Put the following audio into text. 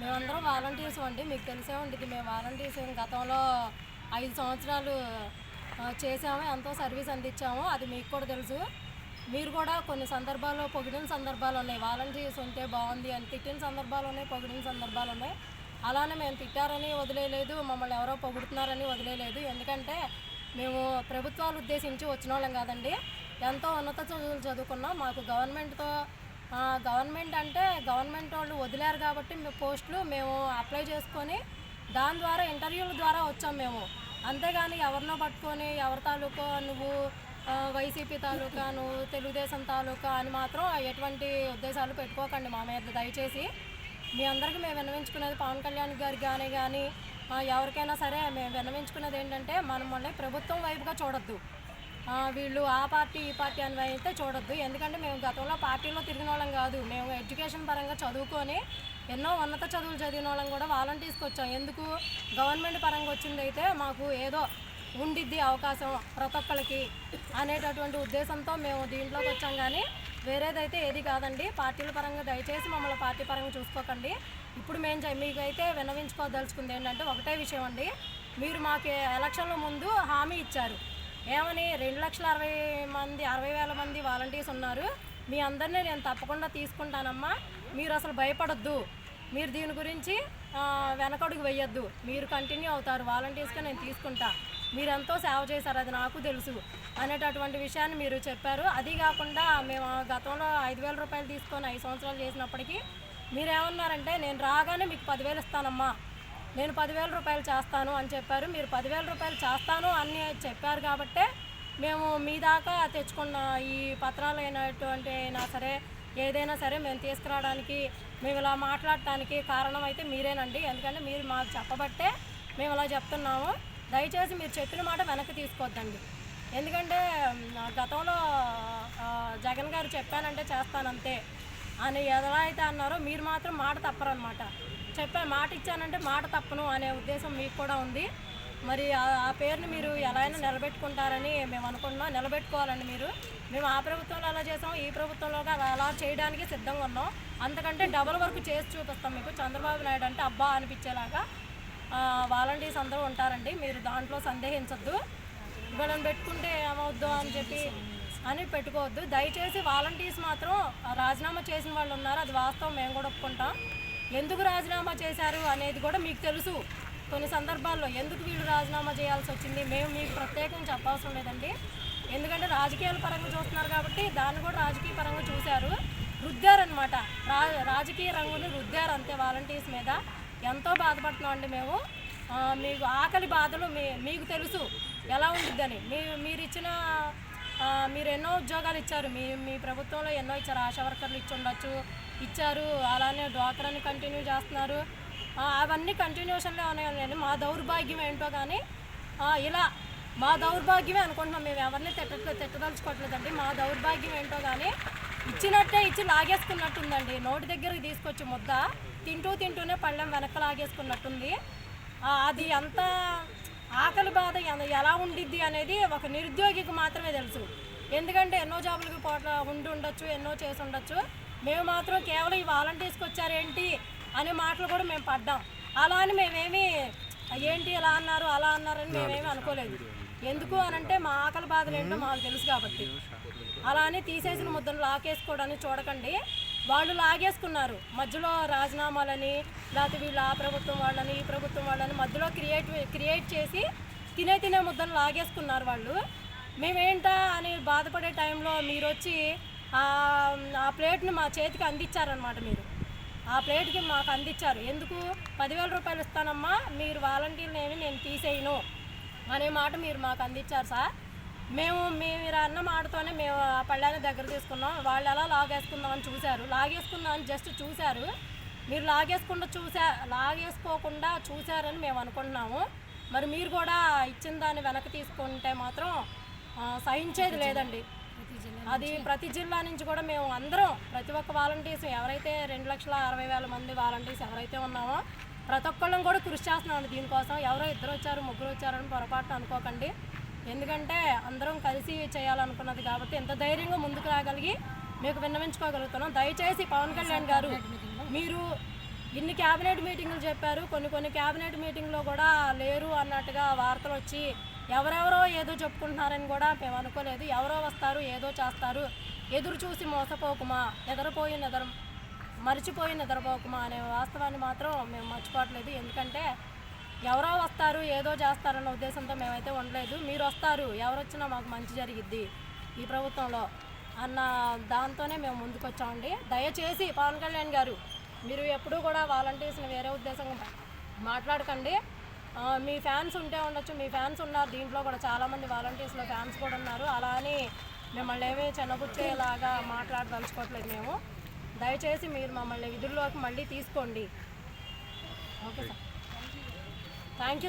మేమందరం వాలంటీర్స్ అండి. మీకు తెలిసే ఉంటుంది. మేము వాలంటీర్స్ గతంలో 5 సంవత్సరాలు చేసాము. ఎంతో సర్వీస్ అందించాము. అది మీకు కూడా తెలుసు. మీరు కూడా కొన్ని సందర్భాల్లో పొగిడిన సందర్భాలు ఉన్నాయి. వాలంటీర్స్ ఉంటే బాగుంది అని తిట్టిన సందర్భాలు ఉన్నాయి, పొగిడిన సందర్భాలు ఉన్నాయి. అలానే మేము తిట్టారని వదిలేయలేదు, మమ్మల్ని ఎవరో పొగుడుతున్నారని వదిలేయలేదు. ఎందుకంటే మేము ప్రభుత్వాలు ఉద్దేశించి వచ్చిన వాళ్ళం కాదండి. ఎంతో ఉన్నత చదువులు చదువుకున్నాం. మాకు గవర్నమెంట్ అంటే గవర్నమెంట్ వాళ్ళు వదిలేరు కాబట్టి మేము పోస్టులు మేము అప్లై చేసుకొని దాని ద్వారా ఇంటర్వ్యూల ద్వారా వచ్చాం మేము. అంతేగాని ఎవరినో పట్టుకొని ఎవరి తాలూకా నువ్వు వైసీపీ తాలూకా, నువ్వు తెలుగుదేశం తాలూకా అని మాత్రం ఎటువంటి ఉద్దేశాలు పెట్టుకోకండి మా మీద దయచేసి. మీ అందరికీ మేము విన్నవించుకునేది పవన్ కళ్యాణ్ గారికి కానీ ఎవరికైనా సరే మేము విన్నవించుకునేది ఏంటంటే మనల్ని ప్రభుత్వం వైపుగా చూడొద్దు. వీళ్ళు ఆ పార్టీ ఈ పార్టీ అని అయితే చూడొద్దు. ఎందుకంటే మేము గతంలో పార్టీలో తిరిగిన వాళ్ళం కాదు. మేము ఎడ్యుకేషన్ పరంగా చదువుకొని ఎన్నో ఉన్నత చదువులు చదివిన వాళ్ళం కూడా వాలంటీర్స్కి వచ్చాం. ఎందుకు గవర్నమెంట్ పరంగా వచ్చింది అయితే మాకు ఏదో ఉండిద్ది అవకాశం ప్రతి ఒక్కరికి అనేటటువంటి ఉద్దేశంతో మేము దీంట్లోకి వచ్చాం. కానీ వేరేదైతే ఏది కాదండి. పార్టీల పరంగా దయచేసి మమ్మల్ని పార్టీ పరంగా చూసుకోకండి. ఇప్పుడు మీకైతే విన్నవించుకోదలుచుకుంది ఏంటంటే ఒకటే విషయం అండి. మీరు మాకు ఎలక్షన్ల ముందు హామీ ఇచ్చారు. ఏమని 2,60,000 మంది వాలంటీర్స్ ఉన్నారు. మీ అందరినీ నేను తప్పకుండా తీసుకుంటానమ్మా, మీరు అసలు భయపడొద్దు, మీరు దీని గురించి వెనకడుగు వేయొద్దు, మీరు కంటిన్యూ అవుతారు, వాలంటీర్స్గా నేను తీసుకుంటా, మీరు ఎంతో సేవ చేశారు అది నాకు తెలుసు అనేటటువంటి విషయాన్ని మీరు చెప్పారు. అది కాకుండా మేము గతంలో 5,000 రూపాయలు తీసుకొని 5 సంవత్సరాలు చేసినప్పటికీ మీరేమన్నారంటే నేను రాగానే మీకు 10,000 ఇస్తానమ్మా, నేను 10,000 రూపాయలు చేస్తాను అని చెప్పారు. మీరు 10,000 రూపాయలు చేస్తాను అని చెప్పారు కాబట్టే మేము మీ దాకా తెచ్చుకున్న ఈ పత్రాలు అయినా సరే ఏదైనా సరే మేము తీసుకురావడానికి, మేము ఇలా మాట్లాడటానికి కారణం అయితే మీరేనండి. ఎందుకంటే మీరు మాకు చెప్పబట్టే మేము ఇలా చెప్తున్నాము. దయచేసి మీరు చెప్పిన మాట వెనక్కి తీసుకోవద్దండి. ఎందుకంటే గతంలో జగన్ గారు చెప్పానంటే చేస్తానంతే అని ఎలా అయితే అన్నారో మీరు మాత్రం మాట తప్పరనమాట. మాట ఇచ్చానంటే మాట తప్పను అనే ఉద్దేశం మీకు కూడా ఉంది. మరి ఆ పేరుని మీరు ఎలా అయినా నిలబెట్టుకుంటారని మేము అనుకుంటున్నాం. నిలబెట్టుకోవాలండి మీరు. మేము ఆ ప్రభుత్వంలో అలా చేసాం, ఈ ప్రభుత్వంలో అలా చేయడానికి సిద్ధంగా ఉన్నాం. అంతకంటే డబల్ వర్క్ చేసి చూపిస్తాం మీకు. చంద్రబాబు నాయుడు అంటే అబ్బా అనిపించేలాగా వాలంటీర్స్ అందరూ ఉంటారండి. మీరు దాంట్లో సందేహించద్దు. వీళ్ళని పెట్టుకుంటే ఏమవుద్దు అని చెప్పి పెట్టుకోవద్దు. దయచేసి వాలంటీర్స్ మాత్రం రాజీనామా చేసిన వాళ్ళు ఉన్నారు, అది వాస్తవం, మేము కూడా ఒప్పుకుంటాం. ఎందుకు రాజీనామా చేశారు అనేది కూడా మీకు తెలుసు. కొన్ని సందర్భాల్లో ఎందుకు వీళ్ళు రాజీనామా చేయాల్సి వచ్చింది మేము మీకు ప్రత్యేకంగా చెప్పవసరం లేదండి. ఎందుకంటే రాజకీయాల పరంగా చూస్తున్నారు కాబట్టి దాన్ని కూడా రాజకీయ పరంగా చూశారు, రుద్దారనమాట. రాజకీయ రంగుని రుద్దారు అంతే వాలంటీర్స్ మీద. ఎంతో బాధపడుతున్నాం అండి మేము. మీకు ఆకలి బాధలు మీకు తెలుసు ఎలా ఉంటుందని. మీరు ఎన్నో ఉద్యోగాలు ఇచ్చారు, మీ ప్రభుత్వంలో ఎన్నో ఇచ్చారు. ఆశా వర్కర్లు ఇచ్చారు. అలానే డ్వాక్రాని కంటిన్యూ చేస్తున్నారు. అవన్నీ కంటిన్యూషన్లో ఉన్నాయండి. మా దౌర్భాగ్యం ఏంటో కానీ ఇలా మా దౌర్భాగ్యమే అనుకుంటున్నాం. మేము ఎవరిని తిట్టదలుచుకోవట్లేదండి. మా దౌర్భాగ్యం ఏంటో కానీ ఇచ్చినట్టే ఇచ్చి లాగేసుకున్నట్టుందండి. నోటి దగ్గరికి తీసుకొచ్చి ముద్ద తింటూనే పళ్ళెం వెనక్కి లాగేసుకున్నట్టుంది. అది అంత ఆకలి బాధ ఎలా ఉండిద్ది అనేది ఒక నిరుద్యోగికి మాత్రమే తెలుసు. ఎందుకంటే ఎన్నో జాబులకి ఉండి ఉండొచ్చు, ఎన్నో చేసి ఉండొచ్చు. మేము మాత్రం కేవలం ఈ వాలంటీర్స్కి వచ్చారేంటి అనే మాటలు కూడా మేము పడ్డాం. అలా అని మేమేమి ఏంటి ఇలా అన్నారు అలా అన్నారని మేమేమి అనుకోలేదు. ఎందుకు అనంటే మా ఆకలి బాధలు ఏంటో మాకు తెలుసు కాబట్టి. అలా అని తీసేసిన ముద్దను లాగేసుకోవడానికి చూడకండి. వాళ్ళు లాగేసుకున్నారు మధ్యలో రాజీనామాలని, లేకపోతే వీళ్ళు ఆ ప్రభుత్వం వాళ్ళని ఈ ప్రభుత్వం వాళ్ళని మధ్యలో క్రియేట్ చేసి తినే ముద్దను లాగేసుకున్నారు వాళ్ళు. మేమేంటా అని బాధపడే టైంలో మీరు వచ్చి ఆ ప్లేట్ని మా చేతికి అందించారనమాట. మీరు ఆ ప్లేట్కి మాకు అందించారు. ఎందుకు 10,000 రూపాయలు ఇస్తానమ్మా, మీరు వాలంటీర్ని నేను తీసేయను అనే మాట మీరు మాకు అందించారు సార్. మీరు అన్న మాటతోనే మేము ఆ పళ్ళాన్ని దగ్గర తీసుకున్నాం. వాళ్ళు ఎలా లాగేసుకుందామని చూశారు, లాగేసుకుందామని జస్ట్ చూశారు. మీరు లాగేసుకోకుండా చూశారని మేము అనుకుంటున్నాము. మరి మీరు కూడా ఇచ్చిన దాన్ని వెనక్కి తీసుకుంటే మాత్రం సహించేది లేదండి. అది ప్రతి జిల్లా నుంచి కూడా మేము అందరం ప్రతి ఒక్క వాలంటీర్స్ ఎవరైతే 2,60,000 మంది వాలంటీర్స్ ఎవరైతే ఉన్నామో ప్రతి ఒక్కళ్ళం కూడా కృషి చేస్తున్నామండి దీనికోసం. ఎవరో 2 వచ్చారు 3 వచ్చారని పొరపాటున అనుకోకండి. ఎందుకంటే అందరం కలిసి చేయాలనుకున్నది కాబట్టి ఎంత ధైర్యంగా ముందుకు రాగలిగి మీకు విన్నవించుకోగలుగుతున్నాం. దయచేసి పవన్ కళ్యాణ్ గారు ఇన్ని క్యాబినెట్ మీటింగులు చెప్పారు, కొన్ని క్యాబినెట్ మీటింగ్లో కూడా లేరు అన్నట్టుగా వార్తలు వచ్చి ఎవరెవరో ఏదో చెప్పుకుంటున్నారని కూడా మేము అనుకోలేదు. ఎవరో వస్తారు, ఏదో చేస్తారు, ఎదురు చూసి మోసపోకుమా, మర్చిపోయి నిద్రపోకుమా అనే వాస్తవాన్ని మాత్రం మేము మర్చిపోవట్లేదు. ఎందుకంటే ఎవరో వస్తారు, ఏదో చేస్తారన్న ఉద్దేశంతో మేమైతే ఉండలేదు. మీరు వస్తారు, ఎవరు వచ్చినా మాకు మంచి జరిగిద్ది ఈ ప్రభుత్వంలో అన్న దాంతోనే మేము ముందుకు వచ్చామండి. దయచేసి పవన్ కళ్యాణ్ గారు, మీరు ఎప్పుడూ కూడా వాలంటీర్స్ని వేరే ఉద్దేశంగా మాట్లాడకండి. మీ ఫ్యాన్స్ ఉంటే ఉండొచ్చు, మీ ఫ్యాన్స్ ఉన్నారు, దీంట్లో కూడా చాలామంది వాలంటీర్స్లో ఫ్యాన్స్ కూడా ఉన్నారు. అలా అని మిమ్మల్ని ఏమీ చిన్నబుచ్చేలాగా మాట్లాడదలుచుకోవట్లేదు మేము. దయచేసి మీరు మమ్మల్ని విధుల్లోకి మళ్ళీ తీసుకోండి. Okay sir, thank you.